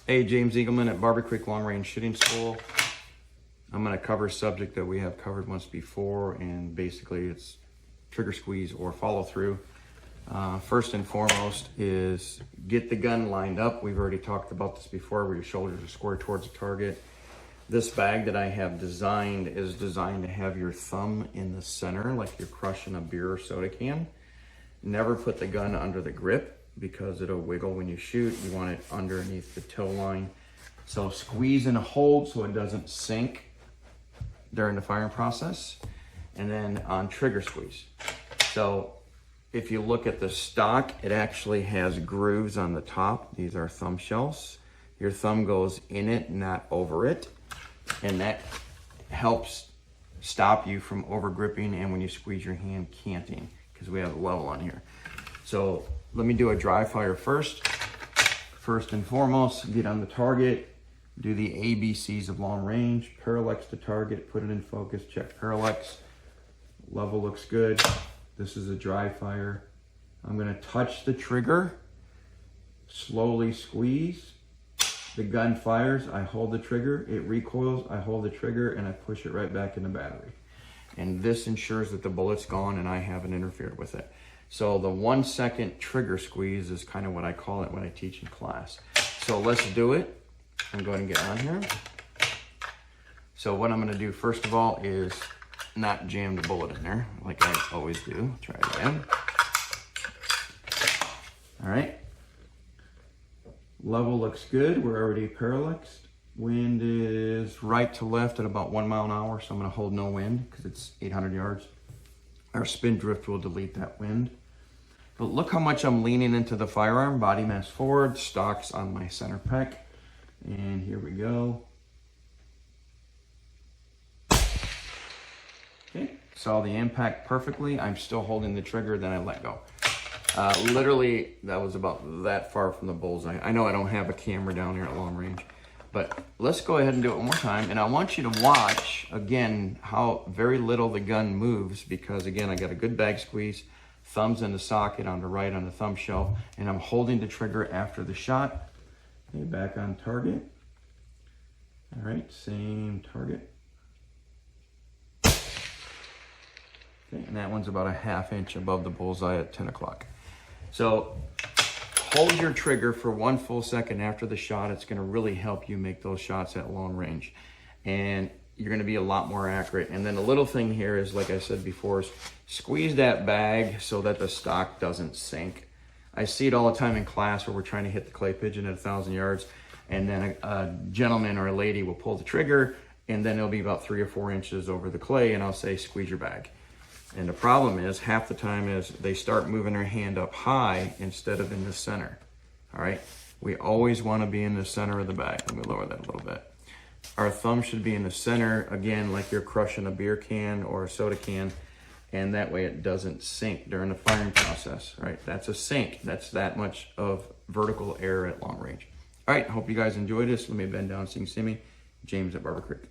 Hey, James Eagleman at Barber Creek Long Range Shooting School. I'm going to cover a subject that we have covered once before, and basically it's trigger squeeze or follow through. First and foremost is get the gun lined up. We've already talked about this before, where your shoulders are square towards the target. This bag that I have designed is designed to have your thumb in the center, like you're crushing a beer or soda can. Never put the gun under the grip because it'll wiggle when you shoot. You want it underneath the toe line. So squeeze and hold so it doesn't sink during the firing process. And then on trigger squeeze. So if you look at the stock, it actually has grooves on the top. These are thumb shells. Your thumb goes in it, not over it. And that helps stop you from over gripping and when you squeeze your hand canting, because we have a level on here. So let me do a dry fire first. First and foremost, get on the target, do the ABCs of long range, parallax to target, put it in focus, check parallax. Level looks good. This is a dry fire. I'm gonna touch the trigger, slowly squeeze. The gun fires, I hold the trigger, it recoils, I hold the trigger, and I push it right back in the battery. And this ensures that the bullet's gone and I haven't interfered with it. So the 1 second trigger squeeze is kind of what I call it when I teach in class. So let's do it. I'm going to get on here. So what I'm gonna do first of all is not jam the bullet in there like I always do. Try it again. All right. Level looks good. We're already parallaxed. Wind is right to left at about 1 mile an hour. So I'm gonna hold no wind because it's 800 yards. Our spin drift will delete that wind. But look how much I'm leaning into the firearm. Body mass forward, stocks on my center pec. And here we go. Okay, saw the impact perfectly. I'm still holding the trigger, then I let go. Literally, that was about that far from the bullseye. I know I don't have a camera down here at long range, but let's go ahead and do it one more time. And I want you to watch, again, how very little the gun moves, because again, I got a good bag squeeze, thumbs in the socket on the right on the thumb shelf, and I'm holding the trigger after the shot. Okay, back on target. All right, same target. Okay, and that one's about a ½ inch above the bullseye at 10 o'clock. So hold your trigger for 1 full second after the shot. It's gonna really help you make those shots at long range. And you're gonna be a lot more accurate. And then the little thing here is, like I said before, is squeeze that bag so that the stock doesn't sink. I see it all the time in class where we're trying to hit the clay pigeon at 1,000 yards, and then a gentleman or a lady will pull the trigger, and then it'll be about 3 or 4 inches over the clay, and I'll say, squeeze your bag. And the problem is, half the time is they start moving their hand up high instead of in the center. All right, we always want to be in the center of the bag. Let me lower that a little bit. Our thumb should be in the center, again, like you're crushing a beer can or a soda can, and that way it doesn't sink during the firing process, right? That's a sink. That's that much of vertical error at long range. All right, hope you guys enjoyed this. Let me bend down so you can see me. James at Barber Creek.